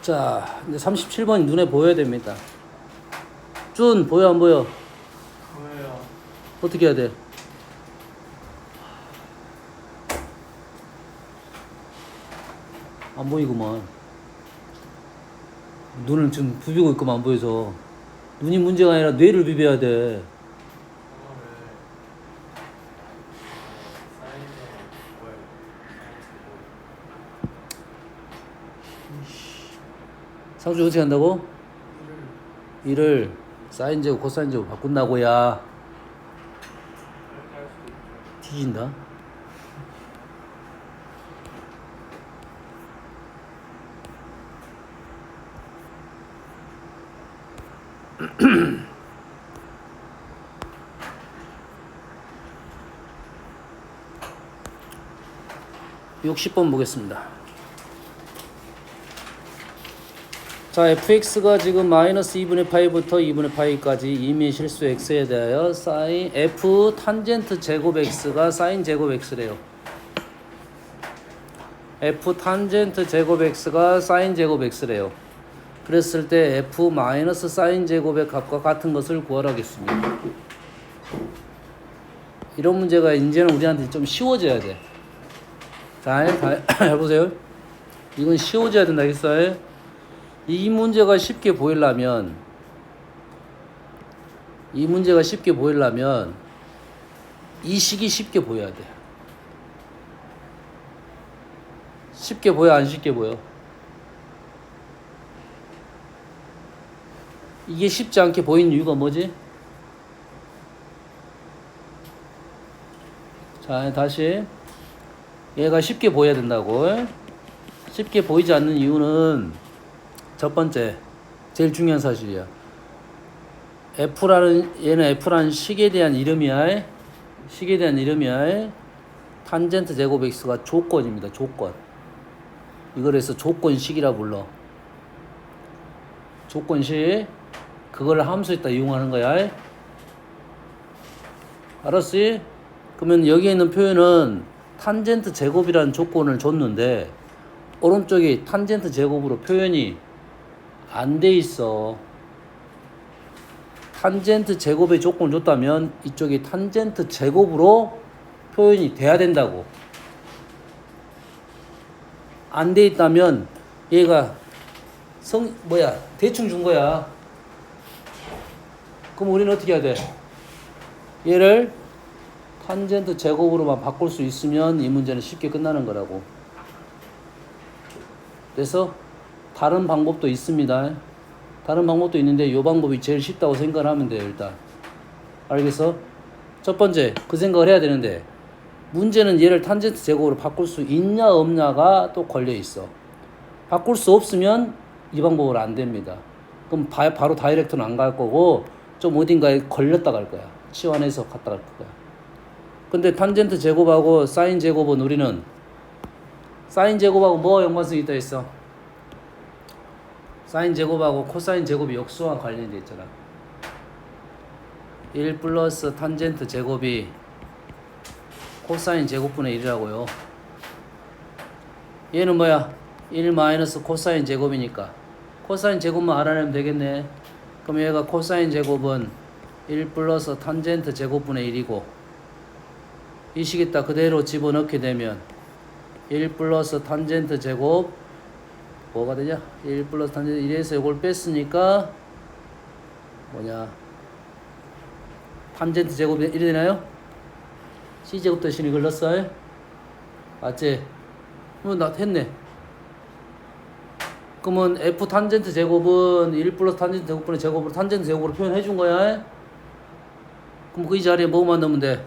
자, 이제 37번이 눈에 보여야 됩니다. 준, 보여, 안 보여? 보여요. 어떻게 해야 돼? 안 보이구만. 눈을 지금 부비고 있구만, 안 보여서. 눈이 문제가 아니라 뇌를 비벼야 돼. 상수 어떻게 한다고? 이를 사인 제곱 코사인 제곱 바꾼다고야. 뒤진다. (60번) 보겠습니다. 자, fx가 지금 마이너스 2분의 파이부터 2분의 파이까지 이미 실수 x에 대하여 사인 f 탄젠트 제곱 x가 사인 제곱 x래요. f 탄젠트 제곱 x가 사인 제곱 x래요. 그랬을 때 f 마이너스 사인 제곱의 값과 같은 것을 구하라겠습니다. 이런 문제가 이제는 우리한테 좀 쉬워져야 돼. 자, 해보세요. 이건 쉬워져야 된다겠어요? 이 문제가 쉽게 보이려면 이 식이 쉽게 보여야 돼. 쉽게 보여, 안 쉽게 보여? 이게 쉽지 않게 보이는 이유가 뭐지? 자, 다시 얘가 쉽게 보여야 된다고. 쉽게 보이지 않는 이유는 첫 번째, 제일 중요한 사실이야. 얘는 F라는 식에 대한 이름이야. 탄젠트 제곱 X가 조건입니다. 조건. 이걸 해서 조건식이라 불러. 조건식. 그걸 함수에다 이용하는 거야. 알았지? 그러면 여기에 있는 표현은 탄젠트 제곱이라는 조건을 줬는데 오른쪽이 탄젠트 제곱으로 표현이 안 돼 있어. 탄젠트 제곱의 조건을 줬다면 이쪽이 탄젠트 제곱으로 표현이 돼야 된다고. 안 돼 있다면 얘가 대충 준 거야. 그럼 우리는 어떻게 해야 돼? 얘를 탄젠트 제곱으로만 바꿀 수 있으면 이 문제는 쉽게 끝나는 거라고. 그래서 다른 방법도 있습니다. 다른 방법도 있는데 이 방법이 제일 쉽다고 생각을 하면 돼요. 일단 알겠어? 첫 번째 그 생각을 해야 되는데 문제는 얘를 탄젠트 제곱으로 바꿀 수 있냐 없냐가 또 걸려 있어. 바꿀 수 없으면 이 방법으로 안 됩니다. 그럼 바로 다이렉트는 안 갈 거고 좀 어딘가에 걸렸다 갈 거야. 치환해서 갔다 갈 거야. 근데 탄젠트 제곱하고 사인 제곱은 우리는 사인 제곱하고 뭐 연관성이 있다 했어? 사인 제곱하고 코사인 제곱이 역수와 관련이 있잖아. 1 플러스 탄젠트 제곱이 코사인 제곱분의 1이라고요. 얘는 뭐야? 1 마이너스 코사인 제곱이니까 코사인 제곱만 알아내면 되겠네. 그럼 얘가 코사인 제곱은 1 플러스 탄젠트 제곱분의 1이고 이 식에다 그대로 집어넣게 되면 1 플러스 탄젠트 제곱 뭐가 되냐? 1 플러스 탄젠트 1에서 이걸 뺐으니까 뭐냐? 탄젠트 제곱이 1이 되나요? C제곱 대신 이걸 넣었어요? 맞지? 나 했네. 그러면 F 탄젠트 제곱은 1 플러스 탄젠트 제곱분의 제곱으로 탄젠트 제곱으로 표현해 준 거야. 그럼 그 자리에 뭐만 넣으면 돼?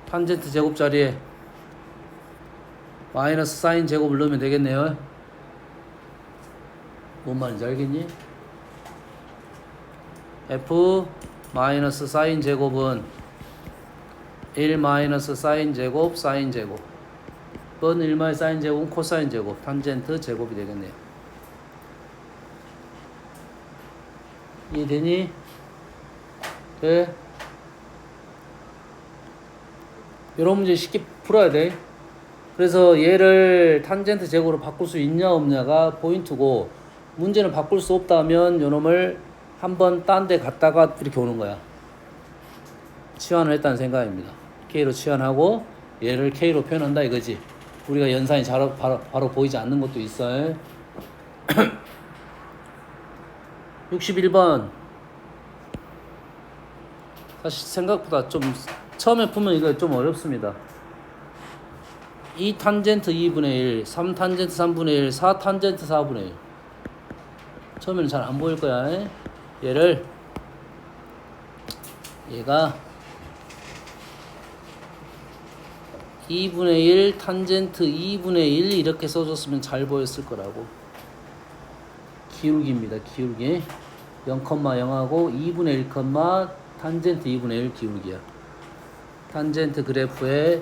탄젠트 제곱 자리에 마이너스 사인 제곱을 넣으면 되겠네요. 뭔 말인지 알겠니? F 마이너스 사인 제곱은 1 마이너스 사인 제곱 사인 제곱 번 1 마이너스 사인 제곱은 코사인 제곱 탄젠트 제곱이 되겠네요. 이해되니? 네? 이런 문제 쉽게 풀어야 돼. 그래서 얘를 탄젠트 제곱으로 바꿀 수 있냐 없냐가 포인트고, 문제는 바꿀 수 없다면 요놈을 한번 딴 데 갔다가 이렇게 오는 거야. 치환을 했다는 생각입니다. K로 치환하고 얘를 K로 표현한다 이거지. 우리가 연산이 바로 보이지 않는 것도 있어요. 61번. 사실 생각보다 좀 처음에 풀면 이거 좀 어렵습니다. 2 탄젠트 2분의 1, 3 탄젠트 3분의 1, 4 탄젠트 4분의 1. 처음에는 잘 안 보일 거야. 얘가 2분의 1 탄젠트 2분의 1 이렇게 써줬으면 잘 보였을 거라고. 기울기입니다. 기울기 0,0하고 2분의 1, 탄젠트 2분의 1 기울기야. 탄젠트 그래프에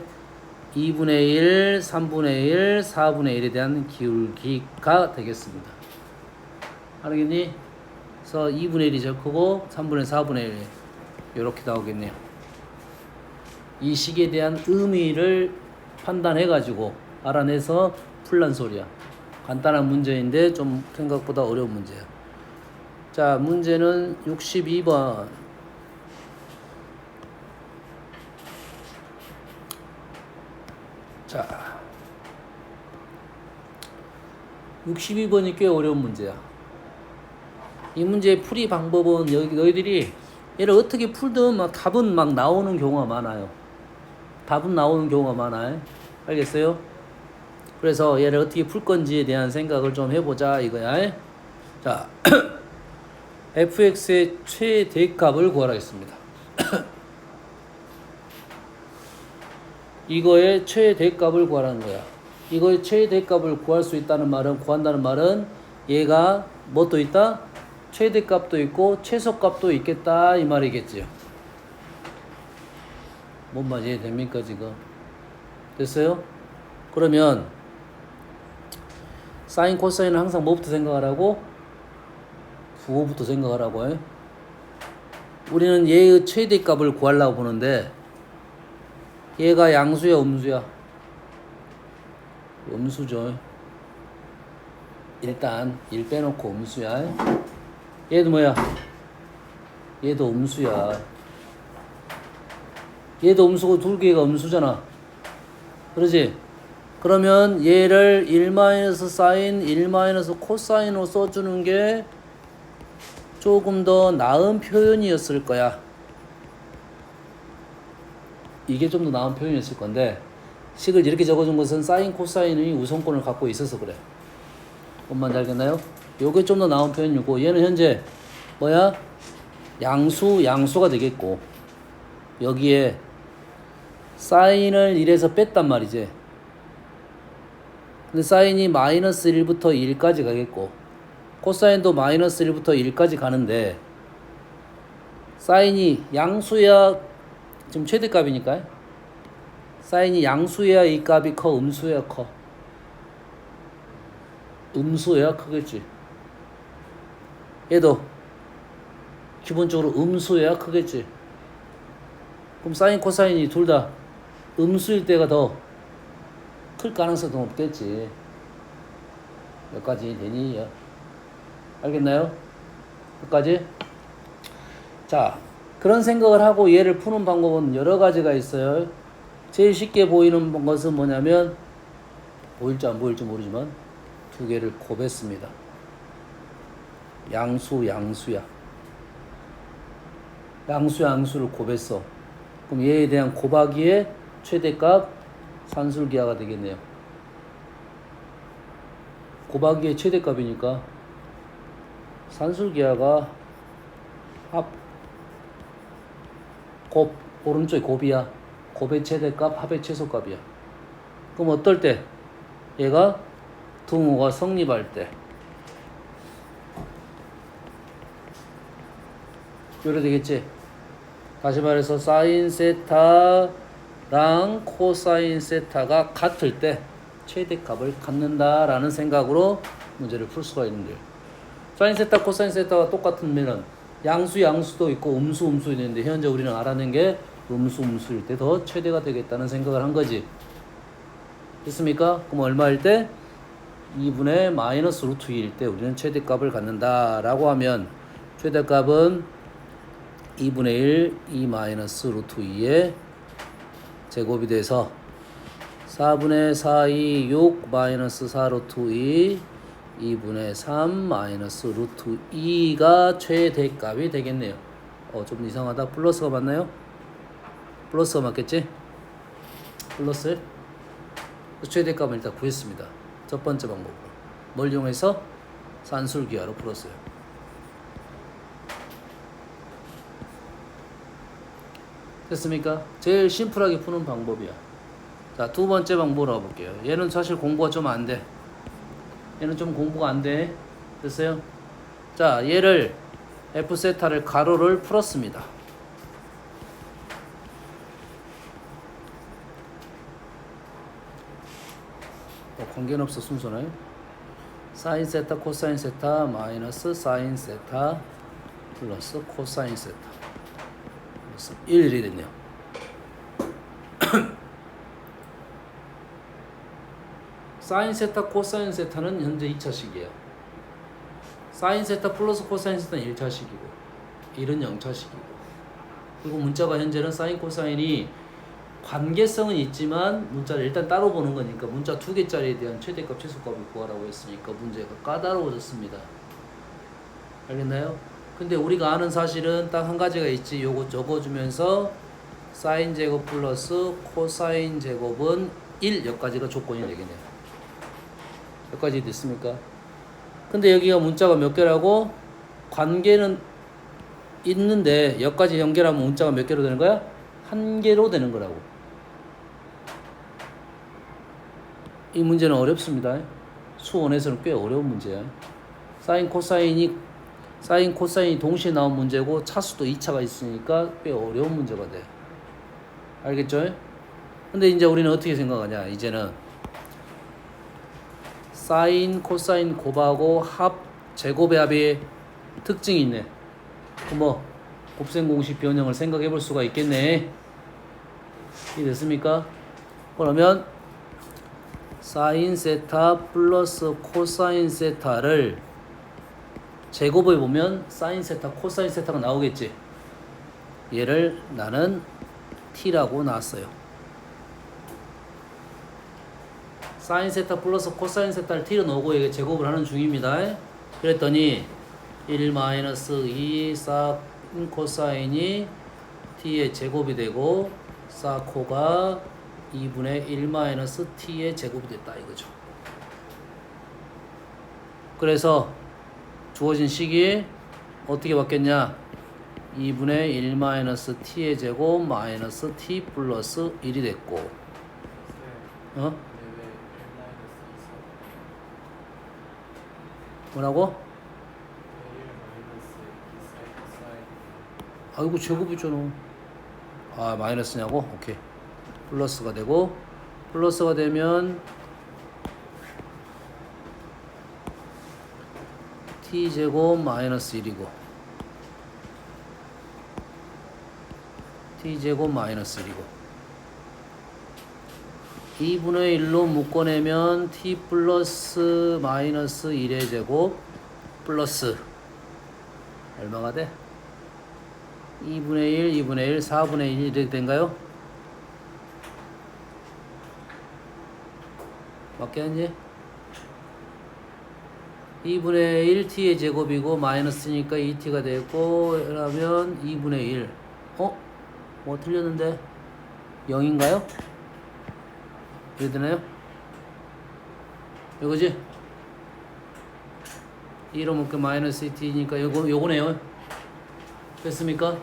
2분의 1, 3분의 1, 4분의 1에 대한 기울기가 되겠습니다. 알겠니? 그래서 2분의 1이 제일 크고 3분의 4분의 1 이렇게 나오겠네요. 이 식에 대한 의미를 판단해가지고 알아내서 풀란 소리야. 간단한 문제인데 좀 생각보다 어려운 문제야. 자, 문제는 62번. 자, 62번이 꽤 어려운 문제야. 이 문제의 풀이 방법은 너희들이 얘를 어떻게 풀든 막 답은 막 나오는 경우가 많아요. 답은 나오는 경우가 많아요. 알겠어요? 그래서 얘를 어떻게 풀 건지에 대한 생각을 좀 해보자 이거야. 자, fx의 최대값을 구하라 했습니다. 이거의 최대값을 구하라는 거야. 이거의 최대값을 구할 수 있다는 말은, 구한다는 말은 얘가 뭐 또 있다? 최대값도 있고 최소값도 있겠다 이 말이겠지요. 뭔 말이 이해됩니까 지금? 됐어요? 그러면 사인 코사인은 항상 뭐부터 생각하라고? 부호부터 생각하라고 해. 우리는 얘의 최대값을 구하려고 보는데 얘가 양수야 음수야? 음수죠. 일단 1 빼놓고 음수야. 얘도 뭐야? 얘도 음수야. 얘도 음수고 둘 개가 음수잖아. 그러지? 그러면 얘를 1-사인, 1-코사인으로 써주는 게 조금 더 나은 표현이었을 거야. 이게 좀 더 나은 표현이었을 건데 식을 이렇게 적어준 것은 사인, 코사인이 우선권을 갖고 있어서 그래. 뭔 말인지 알겠나요? 요게 좀 더 나은 표현이고 얘는 현재 뭐야? 양수가 되겠고 여기에 사인을 1에서 뺐단 말이지. 근데 사인이 마이너스 1부터 1까지 가겠고 코사인도 마이너스 1부터 1까지 가는데 사인이 양수야 지금 최대값이니까 사인이 양수야 이 값이 커 음수야 커? 음수야 크겠지. 얘도 기본적으로 음수야 크겠지. 그럼 사인 코사인이 둘 다 음수일 때가 더 클 가능성이 더 높겠지. 여기까지 되니? 알겠나요? 여기까지? 자, 그런 생각을 하고 얘를 푸는 방법은 여러 가지가 있어요. 제일 쉽게 보이는 것은 뭐냐면 보일지 안 보일지 모르지만 두 개를 곱했습니다. 양수야. 양수를 곱했어. 그럼 얘에 대한 곱하기의 최대값 산술기하가 되겠네요. 곱하기의 최대값이니까 산술기하가 곱 오른쪽에 곱이야. 곱의 최대값 합의 최소값이야. 그럼 어떨 때? 얘가 등호가 성립할 때 요래 되겠지. 다시 말해서 사인 세타랑 코사인 세타가 같을 때 최대값을 갖는다라는 생각으로 문제를 풀 수가 있는데요. 사인 세타, 코사인 세타가 똑같으면은 양수도 있고 음수도 있는데 현재 우리는 알아낸 게 음수일 때 더 최대가 되겠다는 생각을 한 거지. 됐습니까? 그럼 얼마일 때? 2분의 마이너스 루트 2일 때 우리는 최대값을 갖는다 라고 하면 최대값은 2분의 1, 2 마이너스 루트 2의 제곱이 돼서 4분의 4, 2, 6 마이너스 4 루트 2 2분의 3 마이너스 루트 2가 최대값이 되겠네요. 좀 이상하다. 플러스가 맞나요? 플러스가 맞겠지? 플러스 최대값을 일단 구했습니다. 첫 번째 방법으로 뭘 이용해서 산술기하로 풀었어요. 됐습니까? 제일 심플하게 푸는 방법이야. 자, 두 번째 방법으로 가볼게요. 얘는 사실 공부가 좀 안 돼. 얘는 좀 공부가 안 돼. 됐어요? 자, 얘를 F세타를 가로를 풀었습니다. 관계는 없어. 순서나요? 사인 세타 코사인 세타 마이너스 사인 세타 플러스 코사인 세타 플러스 1이 됐네요. 사인 세타 코사인 세타는 현재 2차식이에요. 사인 세타 플러스 코사인 세타는 1차식이고 1은 0차식이고 그리고 문자가 현재는 사인 코사인이 관계성은 있지만 문자를 일단 따로 보는 거니까 문자 2개짜리에 대한 최대값 최소값을 구하라고 했으니까 문제가 까다로워졌습니다. 알겠나요? 근데 우리가 아는 사실은 딱 한 가지가 있지. 요거 적어주면서 사인 제곱 플러스 코사인 제곱은 1 여기까지가 조건이 되겠네요. 여기까지 됐습니까? 근데 여기가 문자가 몇 개라고? 관계는 있는데 여기까지 연결하면 문자가 몇 개로 되는 거야? 한 개로 되는 거라고. 이 문제는 어렵습니다. 수원에서는 꽤 어려운 문제야. 사인 코사인이 동시에 나온 문제고 차수도 2차가 있으니까 꽤 어려운 문제가 돼. 알겠죠? 근데 이제 우리는 어떻게 생각하냐? 이제는 사인 코사인 곱하고 합 제곱의 합의 특징이 있네. 그럼 곱셈 공식 변형을 생각해 볼 수가 있겠네. 이해됐습니까? 그러면 사인 세타 플러스 코사인 세타를 제곱해 보면 사인 세타 코사인 세타가 나오겠지. 얘를 나는 t라고 놨어요. 사인 세타 플러스 코사인 세타를 t로 넣고 이게 제곱을 하는 중입니다. 그랬더니 1 마이너스 2 사인 코사인이 t의 제곱이 되고 사코가 2분의 1 마이너스 t의 제곱이 됐다 이거죠. 그래서 주어진 식이 어떻게 바뀌었냐? 2분의 1 마이너스 t의 제곱 마이너스 t 플러스 1이 됐고 뭐라고? 아이고 제곱이잖아. 마이너스냐고? 오케이. 플러스가 되고 플러스가 되면 t제곱 마이너스 1이고 t제곱 마이너스 1이고 2분의 1로 묶어내면 t 플러스 마이너스 1의 제곱 플러스 얼마가 돼? 2분의 1, 2분의 1, 4분의 1 이렇게 된가요? 맞겠니? 2분의 1t의 제곱이고 마이너스니까 2t가 되고 그러면 2분의 1 뭐 틀렸는데 0인가요? 이래 되나요? 이거지? 2로 묶여 마이너스 2t니까 요거네요. 됐습니까?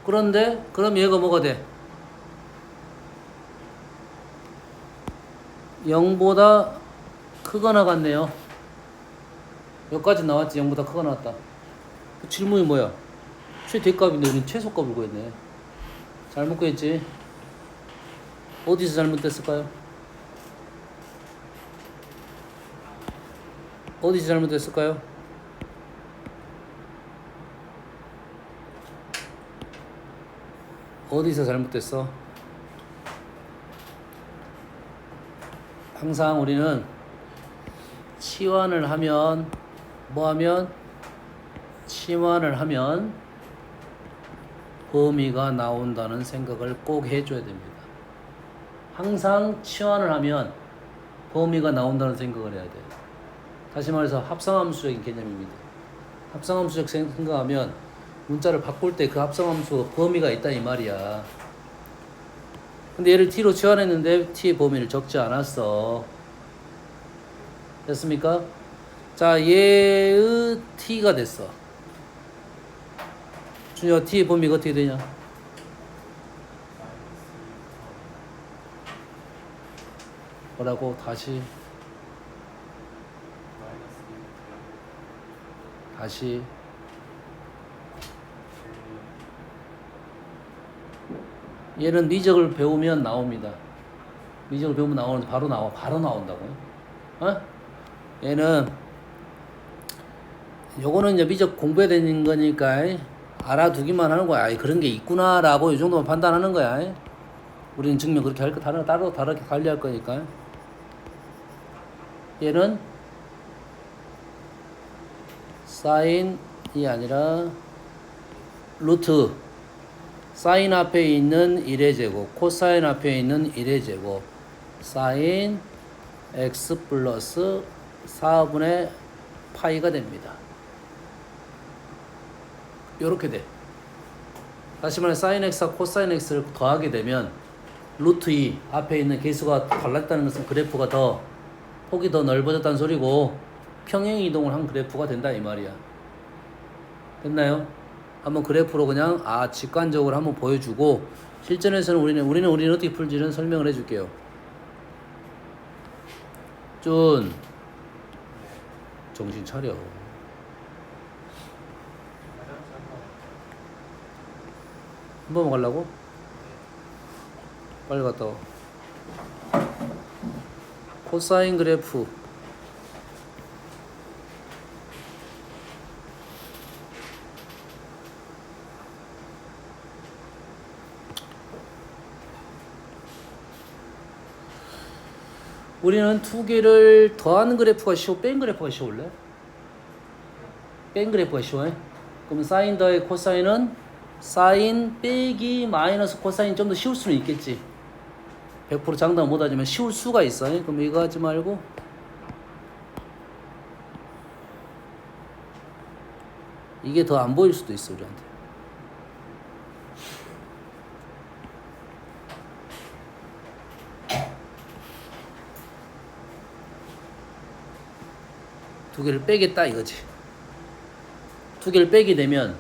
그런데 그럼 얘가 뭐가 돼? 0보다 크거나 같네요. 여기까지 나왔지. 0보다 크거나 같다. 그 질문이 뭐야? 최대값인데 우리는 최소값을 구했네. 잘못 구했지. 어디서 잘못됐을까요? 어디서 잘못됐을까요? 어디서 잘못됐어? 항상 우리는 치환을 하면 치환을 하면 범위가 나온다는 생각을 꼭 해줘야 됩니다. 항상 치환을 하면 범위가 나온다는 생각을 해야 돼요. 다시 말해서 합성함수적인 개념입니다. 합성함수적 생각하면 문자를 바꿀 때 그 합성함수 범위가 있다 이 말이야. 근데 얘를 t로 치환했는데 t의 범위를 적지 않았어. 됐습니까? 자, 얘의 t가 됐어. 준혁아, t의 범위가 어떻게 되냐? 뭐라고? 다시 얘는 미적을 배우면 나옵니다. 미적을 배우면 나오는데 바로 나온다고요. 어? 얘는 요거는 이제 미적 공부해야 되는 거니까 알아두기만 하는 거야. 아이, 그런 게 있구나라고 이 정도만 판단하는 거야. 우리는 증명 그렇게 할 거 다르게 관리할 거니까. 얘는 사인이 아니라 루트, 사인 앞에 있는 1의 제곱, 코사인 앞에 있는 1의 제곱, 사인 x 플러스 4분의 파이가 됩니다. 요렇게 돼. 다시 말해 사인 x와 코사인 x를 더하게 되면 루트 2 앞에 있는 개수가 달랐다는 것은 그래프가 더 폭이 더 넓어졌다는 소리고 평행 이동을 한 그래프가 된다 이 말이야. 됐나요? 한번 그래프로 그냥 직관적으로 한번 보여주고 실전에서는 우리는 어떻게 풀지는 설명을 해줄게요. 준 정신 차려. 한 번만 가려고? 빨리 갔다 와. 코사인 그래프 우리는 두 개를 더하는 그래프가 쉬워, 뺀 그래프가 쉬울래? 뺀 그래프가 쉬워요? 그러면 사인 더해 코사인은 사인 빼기 마이너스 코사인 좀 더 쉬울 수는 있겠지. 100% 장담 못하지만 쉬울 수가 있어. 그럼 이거 하지 말고 이게 더 안 보일 수도 있어 우리한테. 두 개를 빼겠다 이거지. 두 개를 빼게 되면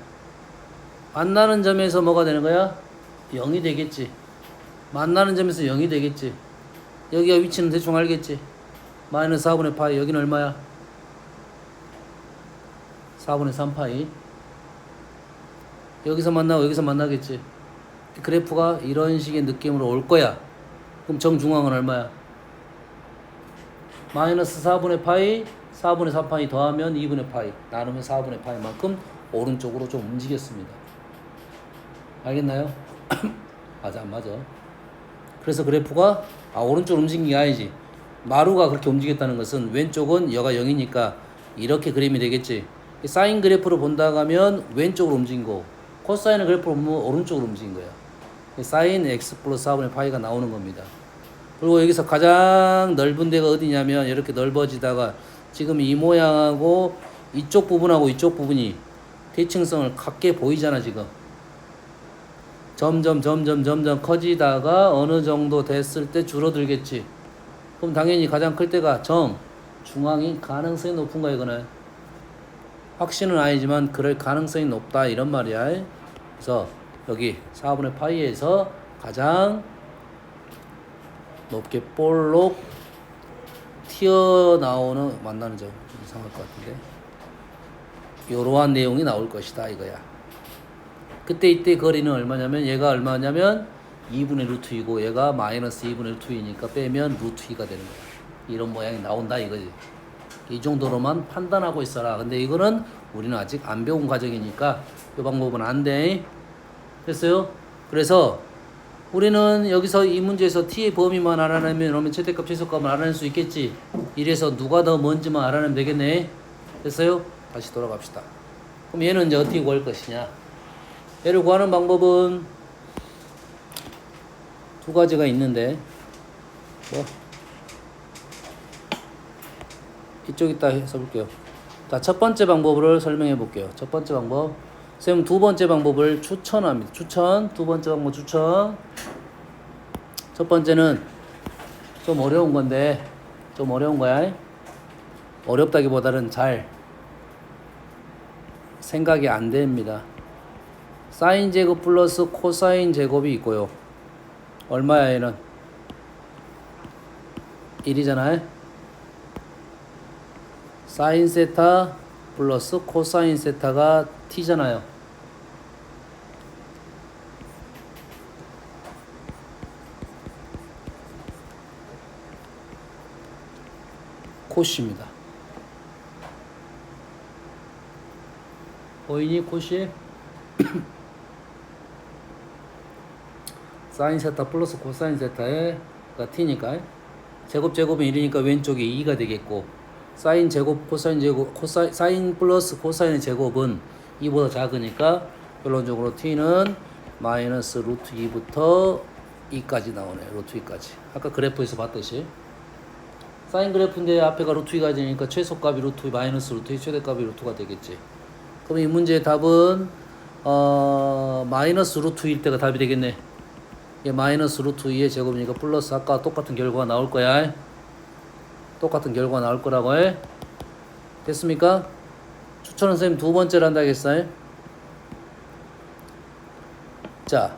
만나는 점에서 뭐가 되는 거야? 0이 되겠지. 만나는 점에서 0이 되겠지. 여기가 위치는 대충 알겠지. 마이너스 4분의 파이. 여기는 얼마야? 4분의 3파이. 여기서 만나고 여기서 만나겠지. 그래프가 이런 식의 느낌으로 올 거야. 그럼 정중앙은 얼마야? 마이너스 4분의 파이 4분의 4파이 더하면 2분의 파이 나누면 4분의 파이만큼 오른쪽으로 좀 움직였습니다. 알겠나요? 맞아 안 맞아? 그래서 그래프가 오른쪽으로 움직인 게 아니지. 마루가 그렇게 움직였다는 것은 왼쪽은 여가 0이니까 이렇게 그림이 되겠지. 사인 그래프로 본다고 하면 왼쪽으로 움직인 거, 코사인 그래프로 보면 오른쪽으로 움직인 거야. 사인 x 플러스 4분의 파이가 나오는 겁니다. 그리고 여기서 가장 넓은 데가 어디냐면 이렇게 넓어지다가 지금 이 모양하고 이쪽 부분하고 이쪽 부분이 대칭성을 갖게 보이잖아 지금. 점점 커지다가 어느 정도 됐을 때 줄어들겠지. 그럼 당연히 가장 클 때가 중앙이 가능성이 높은 거야 이거는. 확신은 아니지만 그럴 가능성이 높다 이런 말이야. 그래서 여기 4분의 파이에서 가장 높게 볼록 튀어나오는 만나는 점 이상할 것 같은데 이러한 내용이 나올 것이다 이거야. 그때 이때 거리는 얼마냐면 얘가 얼마냐면 2분의 루트 2고 얘가 마이너스 2분의 루트 2니까 빼면 루트 2가 되는 거야. 이런 모양이 나온다 이거지. 이 정도로만 판단하고 있어라. 근데 이거는 우리는 아직 안 배운 과정이니까 이 방법은 안 돼. 됐어요? 그래서 우리는 여기서 이 문제에서 t의 범위만 알아내면 그러면 최대값 최소값을 알아낼 수 있겠지. 이래서 누가 더 뭔지만 알아내면 되겠네. 됐어요? 다시 돌아갑시다. 그럼 얘는 이제 어떻게 구할 것이냐. 얘를 구하는 방법은 두 가지가 있는데 뭐 이쪽이다 해서 볼게요. 자, 첫 번째 방법을 설명해 볼게요. 첫 번째 방법. 선생님 두 번째 방법을 추천합니다. 두 번째 방법 추천. 첫 번째는 좀 어려운 건데, 좀 어려운 거야. 어렵다기보다는 잘 생각이 안 됩니다. 사인 제곱 플러스 코사인 제곱이 있고요. 얼마야 얘는? 1이잖아요. 사인 세타 플러스 코사인 세타가 t잖아요. 코시입니다. 보이니 코시? 사인 세타 플러스 코사인 세타가 t니까 제곱은 1이니까 왼쪽이 2가 되겠고 사인 제곱 코사인 제곱 사인 플러스 코사인의 제곱은 2보다 작으니까 결론적으로 t는 마이너스 루트 2부터 2까지 나오네요. 루트 2까지. 아까 그래프에서 봤듯이 사인 그래프인데 앞에가 루트 2가 되니까 최소값이 루트 2 마이너스 루트 2 최대값이 루트 2가 되겠지. 그럼 이 문제의 답은 마이너스 루트 2일 때가 답이 되겠네. 이게 마이너스 루트 2의 제곱이니까 플러스 아까 똑같은 결과가 나올 거야. 똑같은 결과가 나올 거라고 해. 됐습니까? 추천은 선생님 두 번째로 한다겠어요. 자,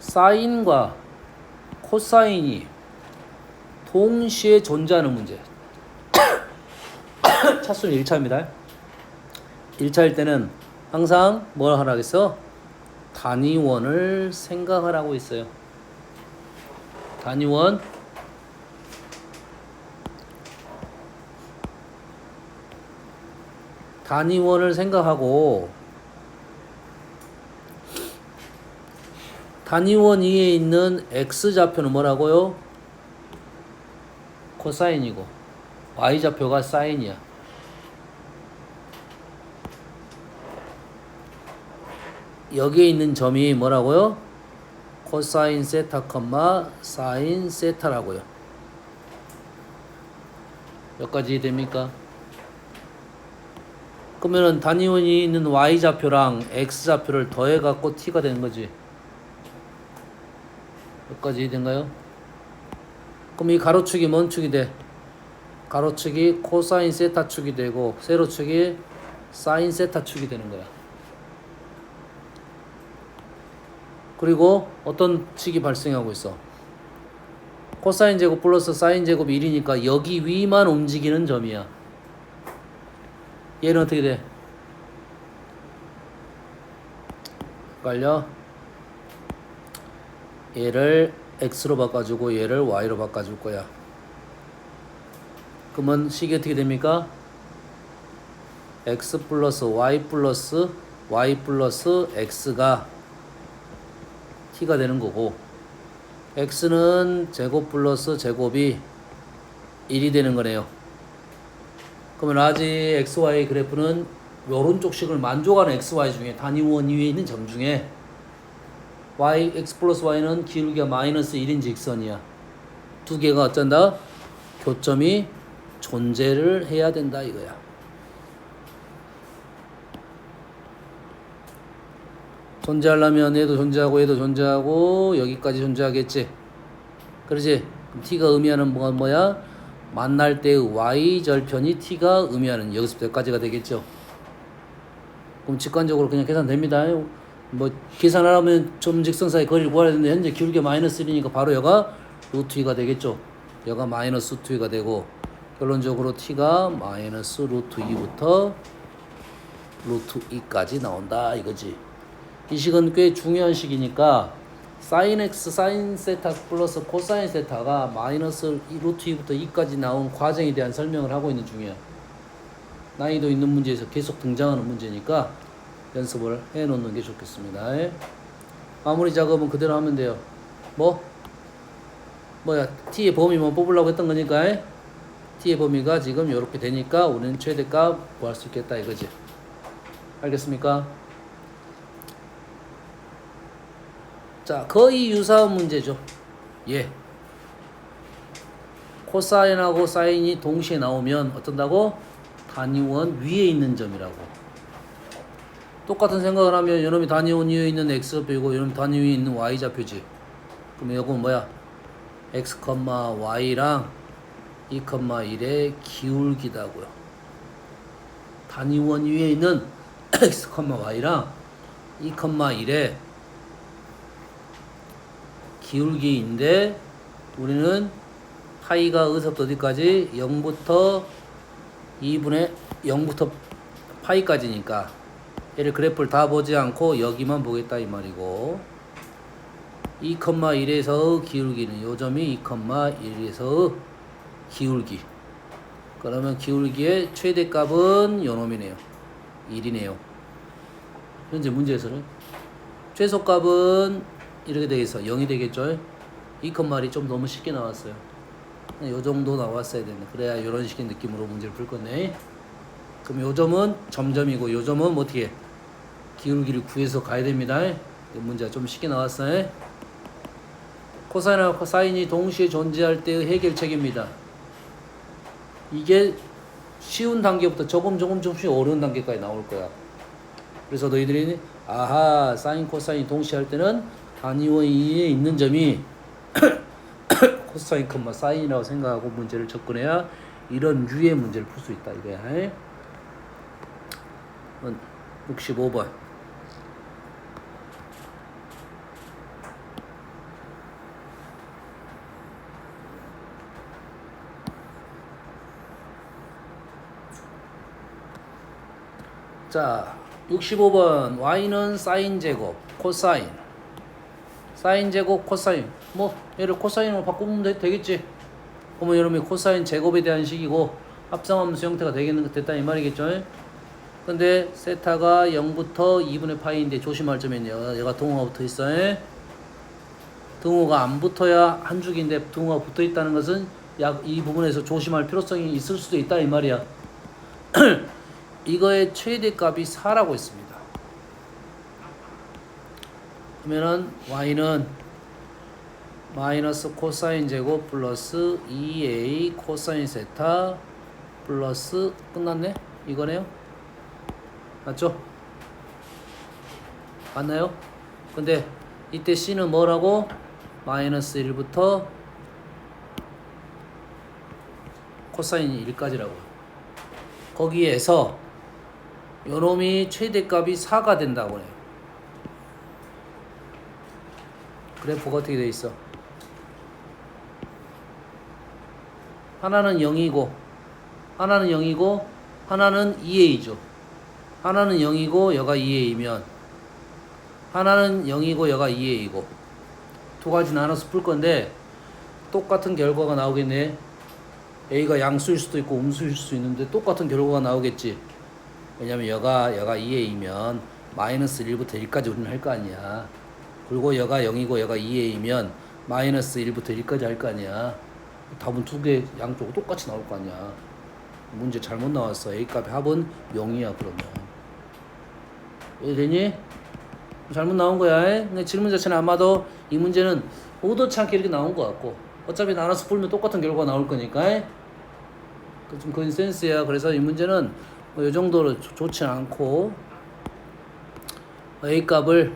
사인과 코사인이 동시에 존재하는 문제. 차수는 1차입니다. 1차일 때는 항상 뭘 하라겠어? 단위원을 생각하라고 있어요. 단위원을 생각하고 단위원 위에 있는 x좌표는 뭐라고요? 코사인이고 y좌표가 사인이야. 여기에 있는 점이 뭐라고요? 코사인 세타, 사인 세타라고요. 여기까지 됩니까? 그러면은 단위원이 있는 y좌표랑 x좌표를 더해갖고 t가 되는 거지. 여기까지 된가요? 그럼 이 가로축이 뭔 축이 돼? 가로축이 코사인 세타 축이 되고 세로축이 사인 세타 축이 되는 거야. 그리고 어떤 식이 발생하고 있어? 코사인 제곱 플러스 사인 제곱이 1이니까 여기 위만 움직이는 점이야. 얘는 어떻게 돼? 헷갈려? 얘를 x로 바꿔주고 얘를 y로 바꿔줄 거야. 그러면 식이 어떻게 됩니까? x 플러스 y 플러스 x가 t가 되는 거고 x는 제곱 플러스 제곱이 1이 되는 거네요. 그러면 아직 xy 그래프는 오른쪽 식을 만족하는 xy 중에 단위원 위에 있는 점 중에 x 플러스 y는 기울기가 마이너스 1인 직선이야. 두 개가 어쩐다? 교점이 존재를 해야 된다 이거야. 존재하려면 얘도 존재하고 여기까지 존재하겠지. 그렇지? 그럼 t가 의미하는 뭐야? 만날 때의 y절편이 t가 의미하는 여기서부터 여기까지가 되겠죠. 그럼 직관적으로 그냥 계산됩니다. 뭐 계산하려면 점 직선 사이 거리를 구해야 되는데 현재 기울기가 마이너스 1이니까 바로 여가 루트 2가 되겠죠. 여가 마이너스 루트 2가 되고 결론적으로 t가 마이너스 루트 2부터 루트 2까지 나온다 이거지. 이 식은 꽤 중요한 식이니까 사인 x 사인 세타 플러스 코사인 세타가 마이너스 루트 2부터 2까지 나온 과정에 대한 설명을 하고 있는 중이야. 난이도 있는 문제에서 계속 등장하는 문제니까 연습을 해 놓는 게 좋겠습니다. 마무리 작업은 그대로 하면 돼요. 뭐야 t의 범위만 뽑으려고 했던 거니까 t의 범위가 지금 이렇게 되니까 우리는 최대값 구할 수 있겠다 이거지. 알겠습니까? 자, 거의 유사한 문제죠. 예. 코사인하고 사인이 동시에 나오면 어떤다고? 단위원 위에 있는 점이라고. 똑같은 생각을 하면 이놈이 단위원 위에 있는 x좌표이고 이놈이 단위 위에 있는 y좌표지. 그럼 이건 뭐야? x, y랑 2,1의 기울기다고요. 단위원 위에 있는 x, y랑 2,1의 기울기인데 우리는 파이가 어디서부터 어디까지? 0부터 2분의 0부터 파이까지니까 얘를 그래프를 다 보지 않고 여기만 보겠다 이 말이고 2,1에서 기울기는 요 점이 2,1에서 기울기. 그러면 기울기의 최대값은 요 놈이네요. 1이네요. 현재 문제에서는 최소값은 이렇게 되겠어. 0이 되겠죠. 2,1이 좀 너무 쉽게 나왔어요. 요 정도 나왔어야 되네. 그래야 이런 식의 느낌으로 문제를 풀 건데. 그럼 요 점은 점점이고 요 점은 뭐 어떻게 기울기를 구해서 가야 됩니다. 문제가 좀 쉽게 나왔어요. 코사인하고 사인이 동시에 존재할 때의 해결책입니다. 이게 쉬운 단계부터 조금씩 어려운 단계까지 나올 거야. 그래서 너희들이 아하 사인 코사인이 동시에 할 때는 단위원 위에 있는 점이 코사인 콤마 사인이라고 생각하고 문제를 접근해야 이런 류의 문제를 풀 수 있다 이거야. 65번. 자, 65번. y는 사인 제곱, 코사인. 사인 제곱, 코사인. 뭐 얘를 코사인으로 바꾸면 되겠지. 그러면 여러분이 코사인 제곱에 대한 식이고 합성함수 형태가 됐다 이 말이겠죠. 근데 세타가 0부터 2분의 파이인데 조심할 점은 얘가 등호가 붙어 있어. 등호가 안 붙어야 한 줄기인데 등호가 붙어 있다는 것은 약 이 부분에서 조심할 필요성이 있을 수도 있다 이 말이야. 이거의 최대값이 4라고 했습니다. 그러면은 y는 마이너스 코사인 제곱 플러스 2a 코사인 세타 플러스 끝났네? 이거네요? 맞죠? 맞나요? 근데 이때 c는 뭐라고? 마이너스 1부터 코사인 1까지라고. 거기에서 요놈이 최대값이 4가 된다고 해요. 그래프가 어떻게 돼 있어? 하나는 0이고 하나는 0이고 하나는 2a죠. 하나는 0이고 여가 2a이면 하나는 0이고 여가 2a이고 두 가지 나눠서 풀 건데 똑같은 결과가 나오겠네. a가 양수일 수도 있고 음수일 수도 있는데 똑같은 결과가 나오겠지. 왜냐면 여가 2a이면 마이너스 1부터 1까지 우리는 할 거 아니야. 그리고 여가 0이고 여가 2a이면 마이너스 1부터 1까지 할 거 아니야. 답은 두 개 양쪽으로 똑같이 나올 거 아니야. 문제 잘못 나왔어. a값의 합은 0이야 그러면. 이해되니? 잘못 나온 거야. 근데 질문 자체는 아마도 이 문제는 의도치 않게 이렇게 나온 것 같고 어차피 나눠서 풀면 똑같은 결과가 나올 거니까 좀 그건 센스야. 그래서 이 문제는 뭐 이 정도로 좋지 않고 a값을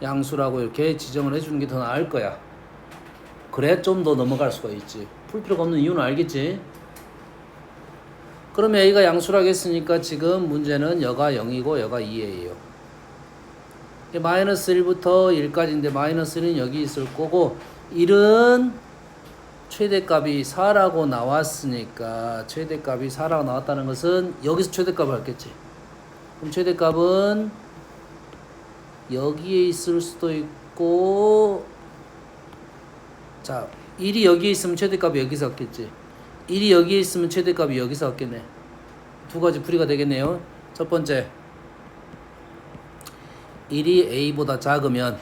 양수라고 이렇게 지정을 해주는 게 더 나을 거야. 그래 좀 더 넘어갈 수가 있지. 풀 필요가 없는 이유는 알겠지. 그러면 a가 양수라고 했으니까 지금 문제는 여가 0이고 여가 2a예요. 마이너스 1부터 1까지인데 마이너스 1은 여기 있을 거고 1은 최대값이 4라고 나왔으니까 최대값이 4라고 나왔다는 것은 여기서 최대값을 했겠지. 그럼 최대값은 여기에 있을 수도 있고 자 1이 여기에 있으면 최대값이 여기서 왔겠지. 1이 여기에 있으면 최대값이 여기서 왔겠네. 두 가지 풀이가 되겠네요. 첫 번째 1이 a보다 작으면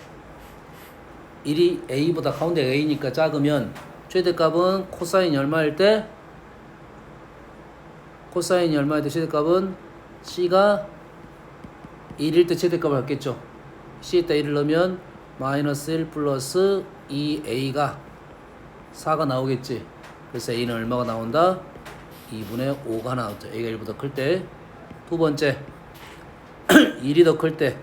1이 a보다 가운데 a니까 작으면 최대값은 코사인이 얼마일 때? 코사인이 얼마일 때 최대값은 c가 1일 때 최대값을 갖겠죠. c에다 1을 넣으면 마이너스 1 플러스 2a가 4가 나오겠지. 그래서 a는 얼마가 나온다? 2분의 5가 나오죠. a가 1보다 클 때. 두 번째 1이 더 클 때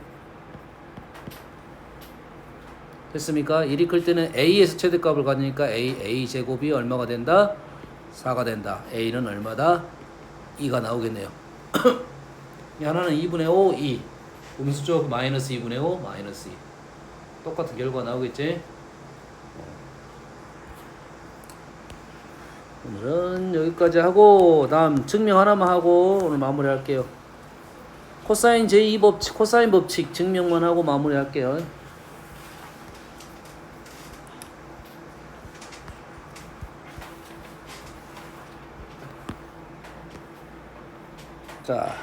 됐습니까? 1이 클 때는 a에서 최대값을 가지니까 a 제곱이 얼마가 된다? 4가 된다. a는 얼마다? 2가 나오겠네요. 이 하나는 2분의 5, 2 음수적 마이너스 2분의 5, 마이너스 2 똑같은 결과가 나오겠지? 오늘은 여기까지 하고 다음 증명 하나만 하고 오늘 마무리 할게요. 코사인 제2법칙, 코사인 법칙 증명만 하고 마무리 할게요. 자,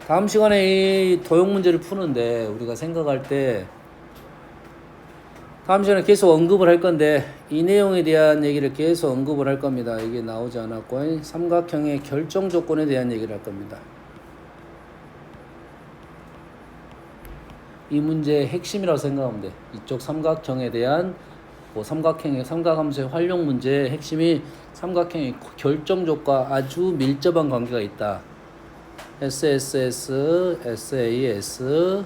다음 시간에 이 도형 문제를 푸는데 우리가 생각할 때 다음 시간에 계속 언급을 할 건데 이 내용에 대한 얘기를 계속 언급을 할 겁니다. 이게 나오지 않았고 삼각형의 결정 조건에 대한 얘기를 할 겁니다. 이 문제의 핵심이라고 생각하면 돼. 이쪽 삼각형에 대한 삼각형의 삼각함수의 활용 문제의 핵심이 삼각형의 결정 조건과 아주 밀접한 관계가 있다. SSS, SAS,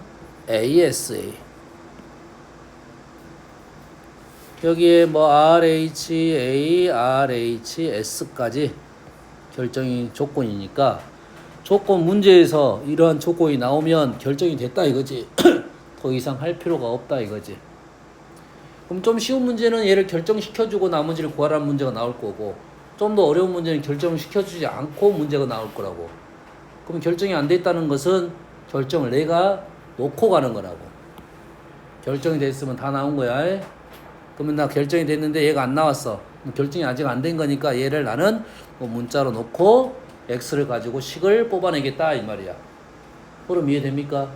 ASA. 여기에 뭐 RHA, RHS까지 결정이 조건이니까 조건 문제에서 이러한 조건이 나오면 결정이 됐다 이거지. 더 이상 할 필요가 없다 이거지. 그럼 좀 쉬운 문제는 얘를 결정시켜주고 나머지를 구하라는 문제가 나올 거고 좀 더 어려운 문제는 결정을 시켜주지 않고 문제가 나올 거라고. 그럼 결정이 안 됐다는 것은 결정을 내가 놓고 가는 거라고. 결정이 됐으면 다 나온 거야. 그러면 나 결정이 됐는데 얘가 안 나왔어. 결정이 아직 안 된 거니까 얘를 나는 문자로 놓고 x를 가지고 식을 뽑아내겠다 이 말이야. 그럼 이해됩니까?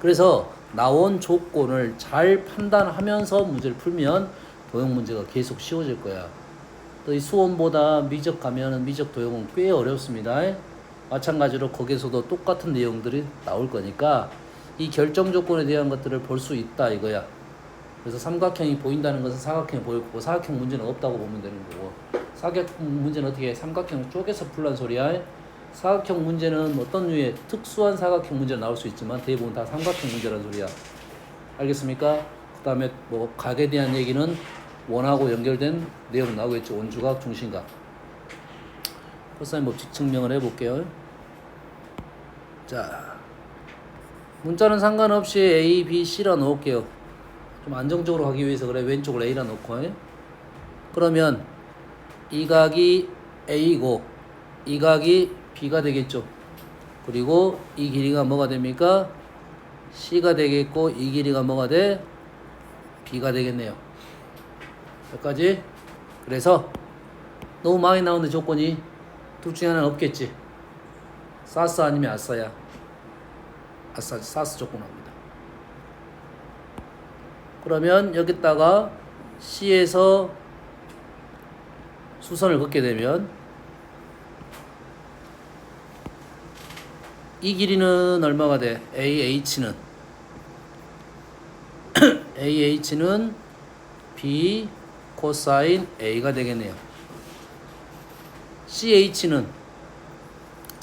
그래서 나온 조건을 잘 판단하면서 문제를 풀면 도형 문제가 계속 쉬워질 거야. 또 이 수원보다 미적 가면은 미적 도형은 꽤 어렵습니다. 마찬가지로 거기서도 똑같은 내용들이 나올 거니까 이 결정 조건에 대한 것들을 볼 수 있다 이거야. 그래서 삼각형이 보인다는 것은 사각형이 보일 거고 사각형 문제는 없다고 보면 되는 거고 사각형 문제는 어떻게 해? 삼각형 쪼개서 풀란 소리야. 사각형 문제는 어떤 류의 특수한 사각형 문제가 나올 수 있지만 대부분 다 삼각형 문제란 소리야. 알겠습니까? 그 다음에 뭐 각에 대한 얘기는 원하고 연결된 내용 나오겠죠. 원주각, 중심각. 코사인 법칙 증명을 해볼게요. 자, 문자는 상관없이 A, B, C라 넣을게요. 좀 안정적으로 가기 위해서 그래. 왼쪽을 A라 넣고. 그러면 이 각이 A고 이 각이 B가 되겠죠. 그리고 이 길이가 뭐가 됩니까? C가 되겠고 이 길이가 뭐가 돼? B가 되겠네요. 여기까지. 그래서 너무 많이 나오는 조건이 둘 중에 하나는 없겠지. 사스 아니면 아싸야. 아싸, 사스 조건 합니다. 그러면 여기다가 C에서 수선을 긋게 되면 이 길이는 얼마가 돼? AH는 AH는 B 코사인 A가 되겠네요. CH는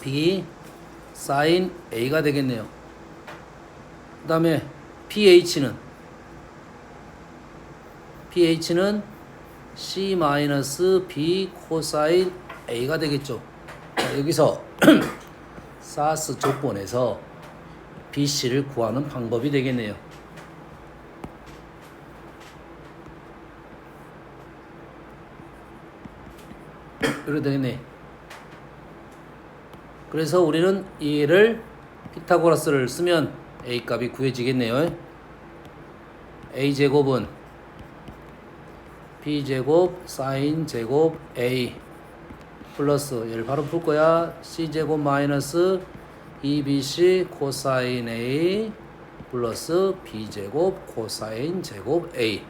B 사인 A가 되겠네요. 그 다음에 PH는 C 마이너스 B 코사인 A가 되겠죠. 자, 여기서 사스 조건에서 BC를 구하는 방법이 되겠네요. 이렇게 되겠네. 그래서 우리는 얘를 피타고라스를 쓰면 A 값이 구해지겠네요. A 제곱은 B 제곱 사인 제곱 A 플러스 얘를 바로 풀 거야. c제곱 마이너스 2bc 코사인 a 플러스 b제곱 코사인 제곱 a.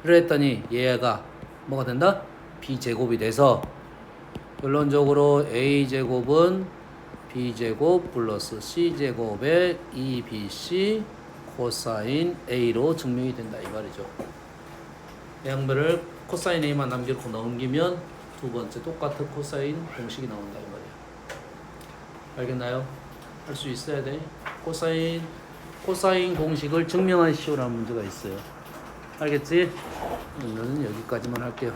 그랬더니 얘가 뭐가 된다? b제곱이 돼서 결론적으로 a제곱은 b제곱 플러스 c제곱의 2bc 코사인 a로 증명이 된다 이 말이죠. 이 양변을 코사인 a만 남겨놓고 넘기면 두 번째 똑같은 코사인 공식이 나온다 이 말이야. 알겠나요? 할 수 있어야 돼. 코사인 공식을 증명하시오라는 문제가 있어요. 알겠지? 오늘은 여기까지만 할게요.